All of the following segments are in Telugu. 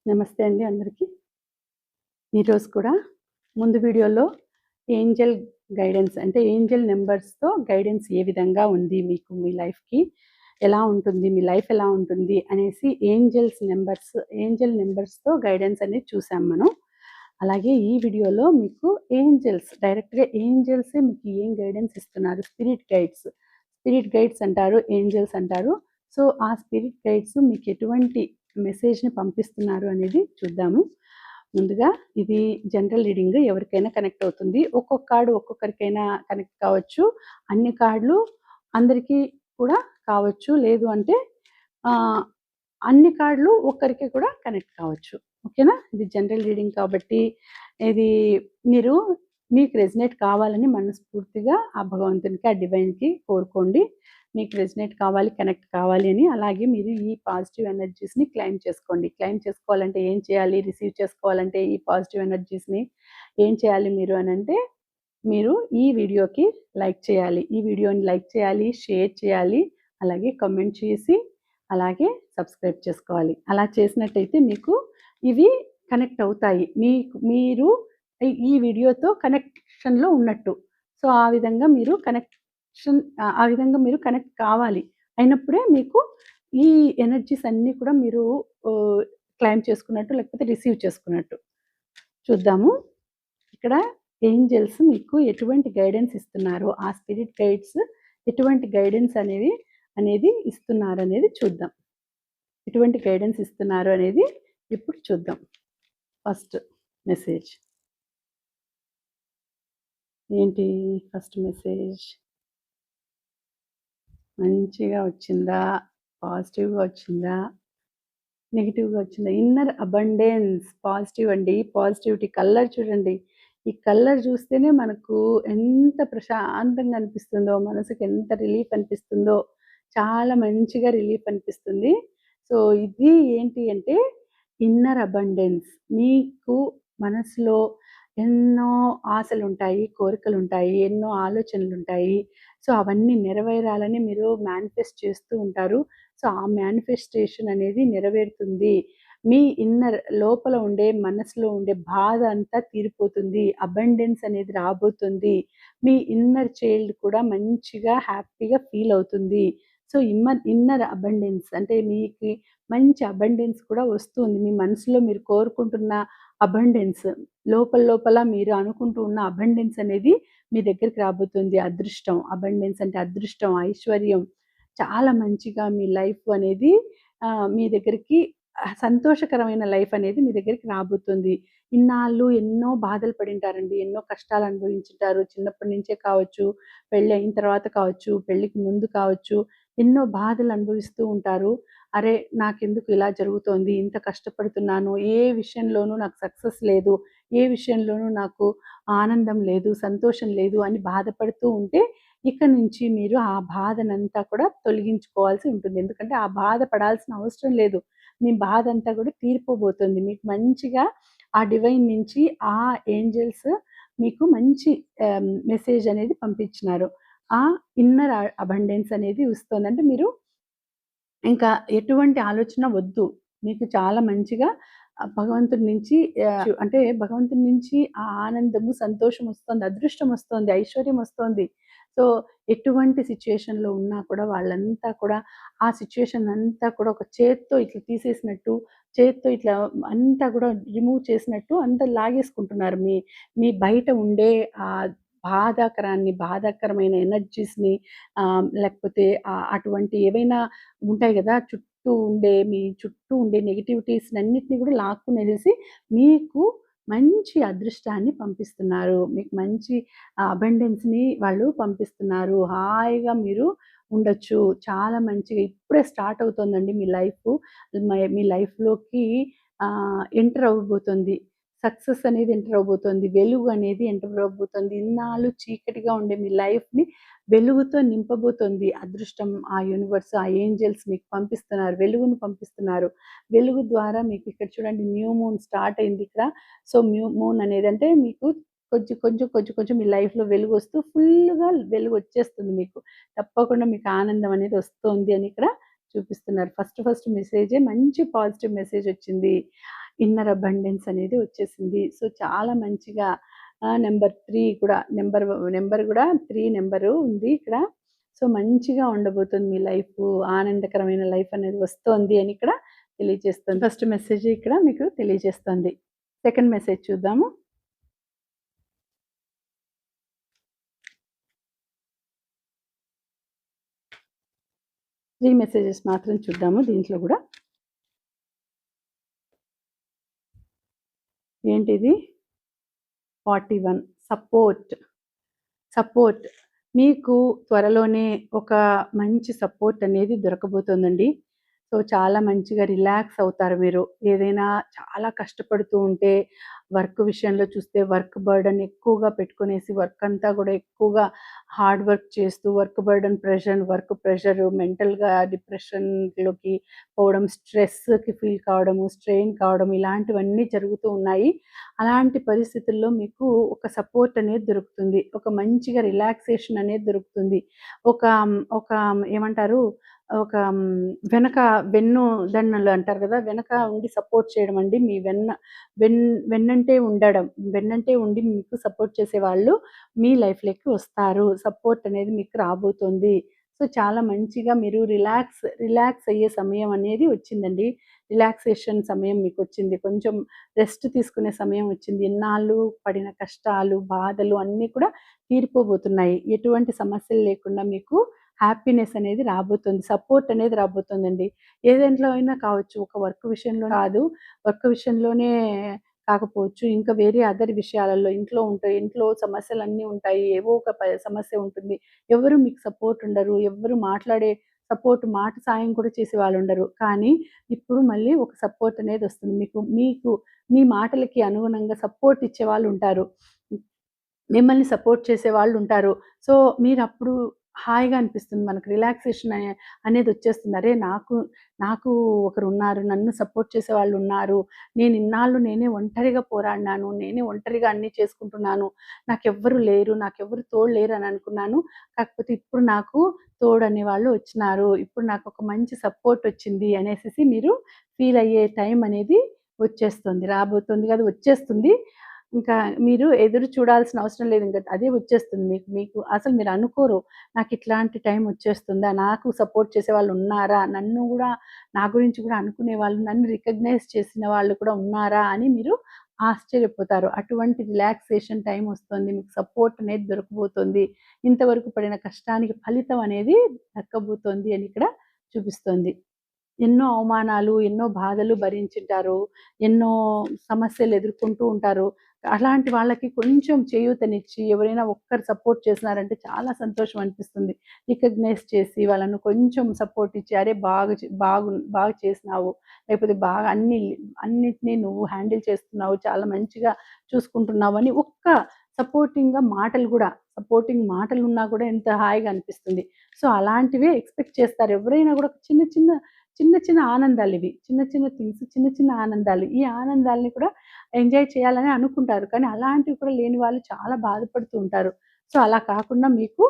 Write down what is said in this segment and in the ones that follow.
నమస్తే అండి అందరికీ. ఈరోజు కూడా ముందు వీడియోలో ఏంజెల్ గైడెన్స్ అంటే ఏంజెల్ నంబర్స్‌తో గైడెన్స్ ఏ విధంగా ఉంది మీకు మీ లైఫ్‌కి ఎలా ఉంటుంది? మీ లైఫ్ ఎలా ఉంటుంది? అనేసి ఏంజెల్ నంబర్స్‌తో గైడెన్స్ అనేది చూసాం మనం. అలాగే ఈ వీడియోలో మీకు డైరెక్ట్‌గా ఏంజెల్సే మీకు ఏం గైడెన్స్ ఇస్తున్నారు. స్పిరిట్ గైడ్స్ అంటారు, ఏంజెల్స్ అంటారు. సో, ఆ స్పిరిట్ గైడ్స్ మీకు ఎటువంటి మెసేజ్‌ని పంపిస్తున్నారు అనేది చూద్దాము. ముందుగా ఇది జనరల్ రీడింగ్ ఎవరికైనా కనెక్ట్ అవుతుంది. ఒక్కొక్క కార్డ్ ఒక్కొక్కరికైనా కనెక్ట్ కావచ్చు. అన్ని కార్డులు అందరికీ కూడా కావచ్చు. లేదు అంటే ఆహ్, అన్ని కార్డులు ఒక్కరికి కూడా కనెక్ట్ కావచ్చు. ఓకేనా? ఇది జనరల్ రీడింగ్ కాబట్టి ఇది మీరు మీకు రెజొనేట్ కావాలని మనస్ఫూర్తిగా ఆ భగవంతునికి, ఆ డివైన్‌కి కోరుకోండి. మీకు రెజొనేట్ కావాలి, కనెక్ట్ కావాలి అని. అలాగే మీరు ఈ పాజిటివ్ ఎనర్జీస్‌ని క్లెయిమ్ చేసుకోండి. క్లెయిమ్ చేసుకోవాలంటే ఏం చేయాలి? రిసీవ్ చేసుకోవాలంటే ఈ పాజిటివ్ ఎనర్జీస్‌ని ఏం చేయాలి మీరు అనంటే, మీరు ఈ వీడియోకి లైక్ చేయాలి. ఈ వీడియోని లైక్ చేయాలి, షేర్ చేయాలి, అలాగే కామెంట్ చేసి, అలాగే సబ్స్క్రైబ్ చేసుకోవాలి. అలా చేసినట్టయితే మీకు ఇవి కనెక్ట్ అవుతాయి. మీరు ఈ వీడియోతో కనెక్షన్‌లో ఉన్నట్టు. సో, ఆ విధంగా మీరు కనెక్ట్ కావాలి. అయినప్పుడే మీకు ఈ ఎనర్జీస్ అన్నీ కూడా మీరు ఆహ్, క్లెయిమ్ చేసుకున్నట్టు, లేకపోతే రిసీవ్ చేసుకున్నట్టు. చూద్దాము. ఇక్కడ ఏంజెల్స్ మీకు ఎటువంటి గైడెన్స్ ఇస్తున్నారో, ఆ స్పిరిట్ గైడ్స్ ఎటువంటి గైడెన్స్ అనేది ఇస్తున్నారనేది చూద్దాం. ఎటువంటి గైడెన్స్ ఇస్తున్నారు అనేది ఇప్పుడు చూద్దాం. First message. ఏంటి ఫస్ట్ మెసేజ్? మంచిగా వచ్చిందా? పాజిటివ్‌గా వచ్చిందా? నెగెటివ్‌గా వచ్చిందా? ఇన్నర్ అబండెన్స్ పాజిటివ్ అండి. పాజిటివిటీ కలర్ చూడండి. ఈ కలర్ చూస్తేనే మనకు ఎంత ప్రశాంతంగా అనిపిస్తుందో, మనసుకి ఎంత రిలీఫ్ అనిపిస్తుందో, చాలా మంచిగా రిలీఫ్ అనిపిస్తుంది. సో, ఇది ఏంటి అంటే ఇన్నర్ అబండెన్స్. మీకు మనసులో ఎన్నో ఆశలుంటాయి, కోరికలుంటాయి, ఎన్నో ఆలోచనలుంటాయి. సో, అవన్నీ నెరవేరాలని మీరు మేనిఫెస్ట్ చేస్తూ ఉంటారు. సో, ఆ మేనిఫెస్టేషన్ అనేది నెరవేరుతుంది. మీ లోపల ఉండే మనసులో ఉండే బాధ అంతా తీరిపోతుంది. అబండెన్స్ అనేది రాబోతుంది. మీ ఇన్నర్ చైల్డ్ కూడా మంచిగా హ్యాపీగా ఫీల్ అవుతుంది. సో, ఇన్నర్ అబండెన్స్ అంటే మీకు మంచి అబండెన్స్ కూడా వస్తుంది. మీ మనసులో మీరు కోరుకుంటున్న అబండెన్స్ లోపల లోపల మీరు అనుకుంటూ ఉన్న అబండెన్స్ అనేది మీ దగ్గరికి రాబోతుంది. అదృష్టం. అబండెన్స్ అంటే అదృష్టం, ఐశ్వర్యం. చాలా మంచిగా మీ లైఫ్ అనేది మీ దగ్గరికి సంతోషకరమైన లైఫ్ అనేది మీ దగ్గరికి రాబోతుంది. ఇన్నాళ్ళు ఎన్నో బాధలు పడింటారండి. ఎన్నో కష్టాలు అనుభవించుంటారు. చిన్నప్పటి నుంచే కావచ్చు, పెళ్లి అయిన తర్వాత కావచ్చు, పెళ్ళికి ముందు కావచ్చు, ఎన్నో బాధలు అనుభవిస్తూ ఉంటారు. అరే! నాకెందుకు ఇలా జరుగుతోంది? ఇంత కష్టపడుతున్నాను. ఏ విషయంలోనూ నాకు సక్సెస్ లేదు. ఏ విషయంలోనూ నాకు ఆనందం లేదు, సంతోషం లేదు అని బాధపడుతూ ఉంటే ఇక నుంచి మీరు ఆ బాధనంతా కూడా తొలగించుకోవాల్సి ఉంటుంది. ఎందుకంటే ఆ బాధ పడాల్సిన అవసరం లేదు. మీ బాధంతా కూడా తీరిపోబోతుంది. మీకు మంచిగా ఆ డివైన్ నుంచి ఆ ఏంజెల్స్ మీకు మంచి మెసేజ్ అనేది పంపించినారు. ఆ ఇన్నర్ అబండెన్స్ అనేది వస్తుంది. అంటే మీరు ఇంకా ఎటువంటి ఆలోచన వద్దు. మీకు చాలా మంచిగా భగవంతుడి నుంచి అంటే భగవంతుడి నుంచి ఆ ఆనందము, సంతోషం వస్తుంది, అదృష్టం వస్తుంది, ఐశ్వర్యం వస్తుంది. సో, ఎటువంటి సిట్యుయేషన్‌లో ఉన్నా కూడా వాళ్ళంతా కూడా ఆ సిట్యుయేషన్ అంతా కూడా ఒక చేత్తో ఇట్లా తీసేసినట్టు, చేత్తో ఇట్లా అంతా కూడా రిమూవ్ చేసినట్టు అంతా లాగేసుకుంటున్నారు. మీ మీ బయట ఉండే బాధాకరమైన ఎనర్జీస్‌ని లేకపోతే అటువంటి ఏవైనా ఉంటాయి గదా! మీ చుట్టూ ఉండే నెగటివిటీస్‌నన్నిటిని గూడా లాక్కునెళ్ళేసి మీకు మంచి అదృష్టాన్ని పంపిస్తున్నారు. మీకు మంచి అబండెన్స్‌ని వాళ్ళు పంపిస్తున్నారు. హాయిగా మీరు ఉండొచ్చు. చాలా మంచిగా ఇప్పుడే స్టార్ట్ అవుతోందండి మీ లైఫు. మీ లైఫ్‌లోకి ఎంటర్ అవ్వబోతుంది. సక్సెస్ అనేది ఎంటర్ అవ్వబోతోంది. వెలుగు అనేది ఎంటర్ అవ్వబోతోంది. ఇన్నాళ్ళు చీకటిగా ఉండే మీ లైఫ్‌ని వెలుగుతో నింపబోతోంది. అదృష్టం, ఆ యూనివర్స్, ఆ ఏంజెల్స్ మీకు పంపిస్తున్నారు. వెలుగును పంపిస్తున్నారు. వెలుగు ద్వారా మీకు ఇక్కడ చూడండి న్యూ మూన్ స్టార్ట్ అయింది ఇక్కడ. సో, న్యూ మూన్ అనేదంటే మీకు కొంచెం మీ లైఫ్‌లో వెలుగొస్తూ ఫుల్లుగా వెలుగొచ్చేస్తుంది మీకు. తప్పకుండా మీకు ఆనందం అనేది వస్తోంది అని ఇక్కడ చూపిస్తున్నారు. ఫస్ట్ మెసేజే మంచి పాజిటివ్ మెసేజొచ్చింది. ఇన్నర్ అబండెన్స్ అనేది వచ్చేసింది. సో, చాలా మంచిగా నెంబర్ 3 కూడా నెంబర్ కూడా 3 నెంబరు ఉంది ఇక్కడ. సో, మంచిగా ఉండబోతుంది మీ లైఫు. ఆనందకరమైన లైఫ్ అనేది వస్తోంది అని ఇక్కడ తెలియజేస్తుంది. ఫస్ట్ మెసేజ్ ఇక్కడ మీకు తెలియజేస్తుంది. సెకండ్ మెసేజ్ చూద్దాము. త్రీ మెసేజెస్ మాత్రం చూద్దాము దీంట్లో కూడా. ఏంటిది? 41 సపోర్ట్. మీకు త్వరలోనే ఒక మంచి సపోర్ట్ అనేది దొరకబోతోందండి. సో, చాలా మంచిగా రిలాక్స్ అవుతారు మీరు. ఏదైనా చాలా కష్టపడుతూ ఉంటే వర్క్ విషయంలో చూస్తే వర్క్ బర్డెన్ ఎక్కువగా పెట్టుకునేసి వర్క్ అంతా కూడా ఎక్కువగా హార్డ్ వర్క్ చేస్తూ వర్క్ బర్డెన్ వర్క్ ప్రెషర్ మెంటల్‌గా డిప్రెషన్‌లోకి పోవడం, స్ట్రెస్‌కి ఫీల్ కావడము, స్ట్రెయిన్ కావడం ఇలాంటివన్నీ జరుగుతూ ఉన్నాయి. అలాంటి పరిస్థితుల్లో మీకు ఒక సపోర్ట్ అనేది దొరుకుతుంది. ఒక మంచిగా రిలాక్సేషన్ అనేది దొరుకుతుంది. ఒక ఒక ఏమంటారు? ఒక వెనక వెన్నుదన్నులు అంటారు కదా! వెనక ఉండి సపోర్ట్ చేయడం అండి. మీ వెన్ వెన్నంటే ఉండి మీకు సపోర్ట్ చేసేవాళ్ళు మీ లైఫ్‌లోకి వస్తారు. సపోర్ట్ అనేది మీకు రాబోతుంది. సో, చాలా మంచిగా మీరు రిలాక్స్ అయ్యే సమయం అనేది వచ్చిందండి. రిలాక్సేషన్ సమయం మీకొచ్చింది. కొంచెం రెస్ట్ తీసుకునే సమయం వచ్చింది. ఇన్నాళ్ళు పడిన కష్టాలు, బాధలు అన్నీ కూడా తీరిపోబోతున్నాయి. ఎటువంటి సమస్యలు లేకుండా మీకు హ్యాపీనెస్ అనేది రాబోతుంది. సపోర్ట్ అనేది రాబోతుందండి. ఏ దేంట్లో అయినా కావచ్చు. ఒక వర్క్ విషయంలో కాదు. వర్క్ విషయంలోనే కాకపోవచ్చు. ఇంకా వేరే అదర్ విషయాలలో ఇంట్లో ఉంటాయి. ఇంట్లో సమస్యలన్నీ ఉంటాయి. ఏవో ఒక సమస్య ఉంటుంది. ఎవరు మీకు సపోర్ట్ ఉండరు. ఎవ్వరు మాట సాయం కూడా చేసేవాళ్ళుండరు. కానీ ఇప్పుడు మళ్ళీ ఒక సపోర్ట్ అనేది వస్తుంది. మీకు మీ మాటలకి అనుగుణంగా సపోర్ట్ ఇచ్చేవాళ్ళుంటారు. మిమ్మల్ని సపోర్ట్ చేసేవాళ్ళుంటారు. సో, మీరప్పుడు హాయిగా అనిపిస్తుంది. మనకు రిలాక్సేషన్ అనేదొచ్చేస్తుంది. అరే! నాకు ఒకరున్నారు. నన్ను సపోర్ట్ చేసేవాళ్ళున్నారు. ఇన్నాళ్ళు నేనే ఒంటరిగా పోరాడినాను. నేనే ఒంటరిగా అన్నీ చేసుకుంటున్నాను. నాకెవ్వరు లేరు. నాకెవ్వరు తోడు లేరని అనుకున్నాను. కాకపోతే ఇప్పుడు నాకు తోడనేవాళ్ళు వచ్చినారు. ఇప్పుడు నాకొక మంచి సపోర్టొచ్చింది అనేసేసి మీరు ఫీలయ్యే టైం అనేది వచ్చేస్తుంది. రాబోతుంది కాదు వచ్చేస్తుంది. ఇంకా మీరు ఎదురు చూడాల్సిన అవసరం లేదు. ఇంక అదే వచ్చేస్తుంది మీకు. మీకు అసలు మీరు అనుకోరు. నాకిట్లాంటి టైం వచ్చేస్తుందా? నాకు సపోర్ట్ చేసేవాళ్ళు ఉన్నారా? నా గురించి కూడా అనుకునేవాళ్ళు, నన్ను రికగ్నైజ్ చేసిన వాళ్ళు కూడా ఉన్నారా? అని మీరు ఆశ్చర్యపోతారు. అటువంటి రిలాక్సేషన్ టైం వస్తుంది. మీకు సపోర్ట్ అనేది దొరకబోతుంది. ఇంతవరకు పడిన కష్టానికి ఫలితం అనేది దక్కబోతోంది అని ఇక్కడ చూపిస్తోంది. ఎన్నో అవమానాలు, ఎన్నో బాధలు భరించుంటారు. ఎన్నో సమస్యలు ఎదుర్కొంటూ ఉంటారు. అలాంటి వాళ్ళకి కొంచెం చేయూతనిచ్చి ఎవరైనా ఒక్కరు సపోర్ట్ చేసినారంటే చాలా సంతోషం అనిపిస్తుంది. రికగ్నైజ్ చేసి వాళ్ళను కొంచెం సపోర్ట్ ఇచ్చి అరే! బాగా చేసినావు. లేకపోతే బాగా అన్నిటిని నువ్వు హ్యాండిల్ చేస్తున్నావు. చాలా మంచిగా చూసుకుంటున్నావు అని సపోర్టింగ్ మాటలున్నా కూడా ఎంత హాయిగా అనిపిస్తుంది. సో, అలాంటివే ఎక్స్‌పెక్ట్ చేస్తారు. ఎవరైనా కూడా చిన్న ఆనందాలివి. చిన్న థింగ్స్, చిన్న ఆనందాలు. ఈ ఆనందాల్ని కూడా ఎంజాయ్ చేయాలని అనుకుంటారు. కానీ అలాంటివి కూడా లేని వాళ్ళు చాలా బాధపడుతూ ఉంటారు. సో, అలా కాకుండా మీకు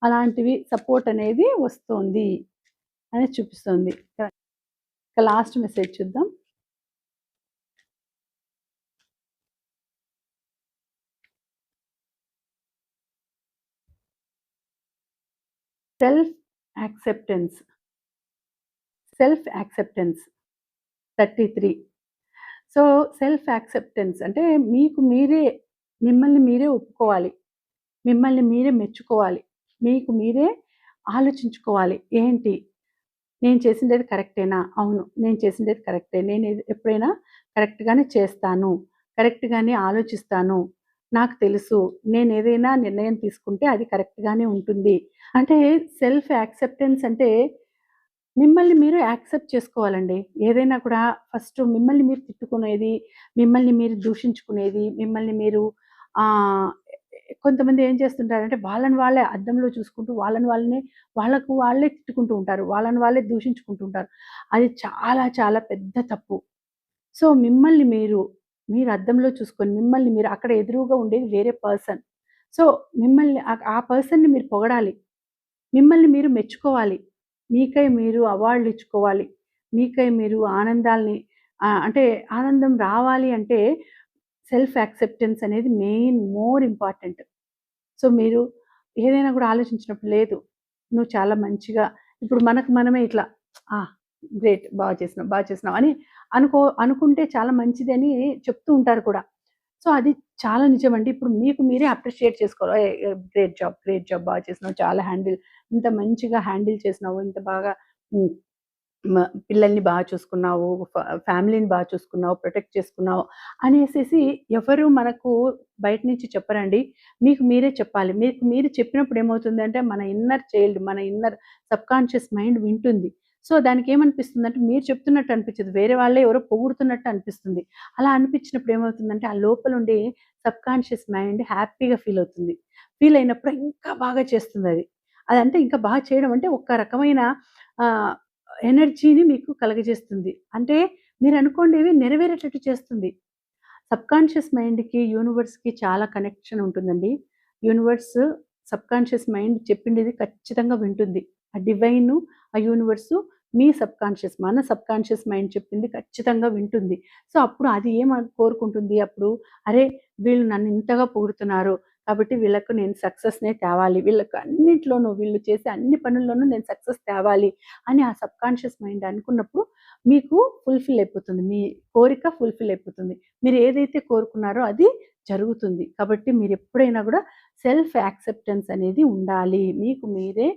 అలాంటివి సపోర్ట్ అనేది వస్తోంది అని చూపిస్తుంది. ఇక లాస్ట్ మెసేజ్ చూద్దాం. Self acceptance. Self acceptance 33. So, self acceptance అంటే మిమ్మల్ని మీరే ఒప్పుకోవాలి. మిమ్మల్ని మీరే మెచ్చుకోవాలి. మీకు మీరే ఆలోచించుకోవాలి. ఏంటి? నేను చేసిందేది కరెక్టేనా? అవును. నేను చేసిందేది కరెక్టే. ఎప్పుడైనా కరెక్ట్‌గానే చేస్తాను. కరెక్ట్‌గానే ఆలోచిస్తాను. నాకు తెలుసు. నేనేదైనా నిర్ణయం తీసుకుంటే అది కరెక్ట్‌గానే ఉంటుంది. అంటే సెల్ఫ్ యాక్సెప్టెన్స్ అంటే మిమ్మల్ని మీరు యాక్సెప్ట్ చేసుకోవాలండి. ఏదైనా కూడా ఫస్ట్ మిమ్మల్ని మీరు తిట్టుకునేది, మిమ్మల్ని మీరు దూషించుకునేది, మిమ్మల్ని మీరు ఆహ్, కొంతమంది ఏం చేస్తుంటారంటే వాళ్ళని వాళ్ళే అద్దంలో చూసుకుంటూ వాళ్ళకు వాళ్ళే తిట్టుకుంటూ ఉంటారు. వాళ్ళని వాళ్ళే దూషించుకుంటూ ఉంటారు. అది చాలా చాలా పెద్ద తప్పు. సో, మీరు అద్దంలో చూసుకొని మిమ్మల్ని మీరు అక్కడ ఎదురుగా ఉండేది వేరే పర్సన్. సో, మిమ్మల్ని ఆ పర్సన్‌ని మీరు పొగడాలి. మిమ్మల్ని మీరు మెచ్చుకోవాలి. మీకై మీరు అవార్డులిచ్చుకోవాలి. మీకై మీరు అంటే ఆనందం రావాలి అంటే సెల్ఫ్ యాక్సెప్టెన్స్ అనేది మోర్ ఇంపార్టెంట్. సో, మీరు ఏదైనా కూడా ఆలోచించినప్పుడు లేదు. నువ్వు చాలా మంచిగా ఇప్పుడు మనకు మనమే ఇట్లా ఆ! గ్రేట్ బాగా చేసినావు అని అనుకుంటే చాలా మంచిదని చెప్తూ ఉంటారు కూడా. సో, అది చాలా నిజమండి. ఇప్పుడు మీకు మీరే అప్రిషియేట్ చేసుకోవాలి. గ్రేట్ జాబ్ బాగా చేసినావు. చాలా ఇంత మంచిగా హ్యాండిల్ చేసినావు. ఇంత బాగా హ్మ్. పిల్లల్ని బాగా చూసుకున్నావు. ఫ్యామిలీని బాగా చూసుకున్నావు. ప్రొటెక్ట్ చేసుకున్నావు అనేసేసి ఎవరు మనకు బయట నుంచి చెప్పరండి. మీకు మీరే చెప్పాలి. మీకు మీరు చెప్పినప్పుడు ఏమవుతుందంటే మన ఇన్నర్ చైల్డ్, మన ఇన్నర్ సబ్‌కాన్షియస్ మైండ్ వింటుంది. సో, దానికేమనిపిస్తుందంటే మీరు చెప్తున్నట్టు అనిపించదు. వేరే వాళ్ళే ఎవరో పొగుడుతున్నట్టు అనిపిస్తుంది. అలా అనిపించినప్పుడు ఏమవుతుందంటే ఆ లోపలుండే సబ్‌కాన్షియస్ మైండ్ హ్యాపీగా ఫీల్ అవుతుంది. ఫీల్ అయినప్పుడు ఇంకా బాగా చేస్తుందది. అదంటే ఇంకా బాగా చేయడం అంటే ఒక రకమైన ఆహ్, ఎనర్జీని మీకు కలగజేస్తుంది. అంటే మీరనుకోండివి నెరవేరేటట్టు చేస్తుంది. సబ్‌కాన్షియస్ మైండ్‌కి, యూనివర్స్‌కి చాలా కనెక్షన్ ఉంటుందండి. యూనివర్స్ సబ్‌కాన్షియస్ మైండ్ చెప్పిండిది ఖచ్చితంగా వింటుంది. ఆ డివైను, ఆ యూనివర్సు మన సబ్‌కాన్షియస్ మైండ్ చెప్పింది ఖచ్చితంగా వింటుంది. సో, అప్పుడు అది కోరుకుంటుంది అప్పుడు, అరే! వీళ్ళు నన్ను ఇంతగా పొగుడుతున్నారు. కాబట్టి వీళ్ళకు నేను సక్సెస్‌నే తేవాలి. వీళ్ళకి అన్నిట్లోనూ వీళ్ళు చేసే అన్ని పనుల్లోనూ నేను సక్సెస్ తేవాలి అని ఆ సబ్‌కాన్షియస్ మైండ్ అనుకున్నప్పుడు మీకు ఫుల్‌ఫిల్ అయిపోతుంది. మీ కోరిక ఫుల్‌ఫిల్ అయిపోతుంది. మీరు ఏదైతే కోరుకున్నారో అది జరుగుతుంది. కాబట్టి మీరెప్పుడైనా గూడా సెల్ఫ్ యాక్సెప్టెన్స్ అనేది ఉండాలి. మీకు మీరే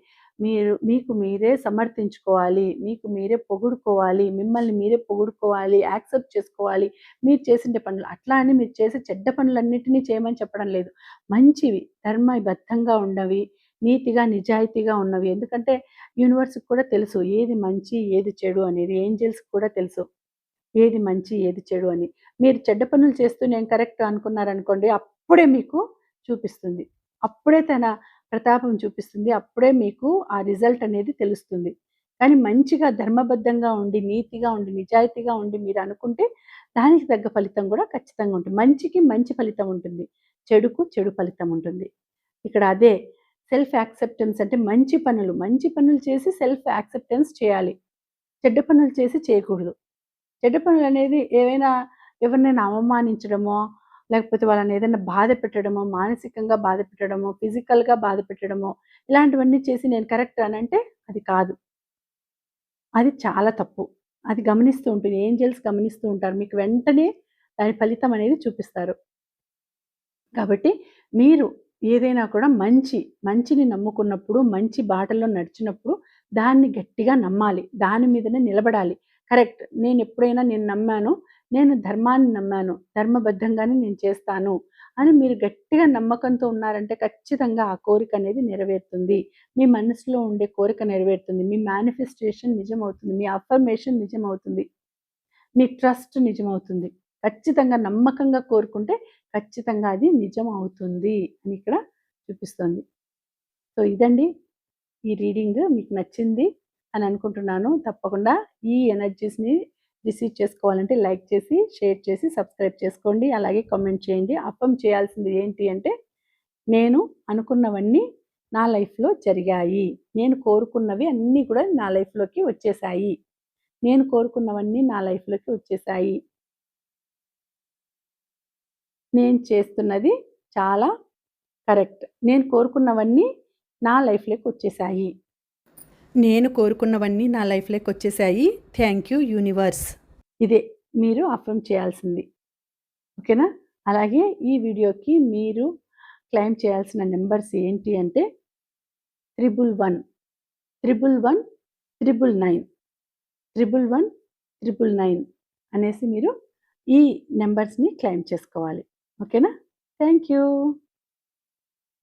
సమర్థించుకోవాలి. మీకు మీరే పొగుడుకోవాలి. మిమ్మల్ని మీరే పొగుడుకోవాలి. యాక్సెప్ట్ చేసుకోవాలి. మీరు చేసిండే పనులు. అట్లా అని మీరు చేసే చెడ్డ పనులన్నిటిని చేయమని చెప్పడం లేదు. మంచివి, ధర్మబద్ధంగా ఉన్నవి, నీతిగా, నిజాయితీగా ఉన్నవి. ఎందుకంటే యూనివర్స్‌కి కూడా తెలుసు ఏది మంచి, ఏది చెడు అనేది. ఏంజెల్స్‌కి కూడా తెలుసు. ఏది మంచి, ఏది చెడు అని. మీరు చెడ్డ పనులు చేస్తూ నేను కరెక్ట్ అనుకున్నారనుకోండి, అప్పుడే మీకు చూపిస్తుంది. అప్పుడే తన ప్రతాపం చూపిస్తుంది. అప్పుడే మీకు ఆ రిజల్ట్ అనేది తెలుస్తుంది. కానీ మంచిగా ధర్మబద్ధంగా ఉండి, నీతిగా ఉండి, నిజాయితీగా ఉండి మీరనుకుంటే దానికి తగ్గ ఫలితం గూడా ఖచ్చితంగా ఉంటుంది. మంచికి మంచి ఫలితం ఉంటుంది. చెడుకు చెడు ఫలితం ఉంటుంది. ఇక్కడ అదే సెల్ఫ్ యాక్సెప్టెన్స్ అంటే మంచి పనులు చేసి సెల్ఫ్ యాక్సెప్టెన్స్ చేయాలి. చెడ్డ పనులు చేసి చేయకూడదు. చెడ్డ పనులనేది ఏవైనా ఎవరినైనా అవమానించడమో, లేకపోతే వాళ్ళని ఏదైనా బాధ పెట్టడమో, మానసికంగా బాధ పెట్టడమో, ఫిజికల్‌గా బాధ పెట్టడమో, ఇలాంటివన్నీ చేసి నేను కరెక్ట్ అనంటే అది కాదు. అది చాలా తప్పు. అది గమనిస్తూ ఉంటుంది. ఏంజెల్స్ గమనిస్తూ ఉంటారు. మీకు వెంటనే దాని ఫలితం అనేది చూపిస్తారు. కాబట్టి మీరు ఏదైనా కూడా మంచిని నమ్ముకున్నప్పుడు, మంచి బాటలో నడిచినప్పుడు దాన్ని గట్టిగా నమ్మాలి. దాని మీదనే నిలబడాలి. కరెక్ట్. నేను నమ్మాను. నేను ధర్మాన్ని నమ్మాను. ధర్మబద్ధంగానే నేను చేస్తాను అని మీరు గట్టిగా నమ్మకంతో ఉన్నారంటే ఖచ్చితంగా ఆ కోరిక అనేది నెరవేరుతుంది. మీ మనసులో ఉండే కోరిక నెరవేరుతుంది. మీ మేనిఫెస్టేషన్ నిజమవుతుంది. మీ అఫర్మేషన్ నిజమవుతుంది. మీ ట్రస్ట్ నిజమవుతుంది. ఖచ్చితంగా నమ్మకంగా కోరుకుంటే ఖచ్చితంగా అది నిజం అవుతుంది అని ఇక్కడ చూపిస్తుంది. సో, ఇదండి ఈ రీడింగ్ మీకు నచ్చింది అని అనుకుంటున్నాను. తప్పకుండా ఈ ఎనర్జీస్‌ని రిసీవ్ చేసుకోవాలంటే లైక్ చేసి, షేర్ చేసి, సబ్స్క్రైబ్ చేసుకోండి. అలాగే కామెంట్ చేయండి. అఫర్మ్ చేయాల్సింది ఏంటి అంటే, నేను అనుకున్నవన్నీ నా లైఫ్‌లో జరిగాయి. నేను కోరుకున్నవి అన్నీ కూడా నా లైఫ్‌లోకి వచ్చేసాయి. నేను కోరుకున్నవన్నీ నా లైఫ్‌లోకి వచ్చేసాయి. నేను చేస్తున్నది చాలా కరెక్ట్. నేను కోరుకున్నవన్నీ నా లైఫ్‌లోకొచ్చేసాయి. నేను కోరుకున్నవన్నీ నా లైఫ్‌లోకొచ్చేసాయి. Thank you universe. ఇదే మీరు అఫర్మ్ చేయాల్సింది. ఓకేనా? అలాగే ఈ వీడియోకి మీరు క్లెయిమ్ చేయాల్సిన నంబర్స్ ఏంటి అంటే 111, 111, 999, 111, 999 అనేసి మీరు ఈ నంబర్స్‌ని క్లెయిమ్ చేసుకోవాలి. ఓకేనా? Thank you.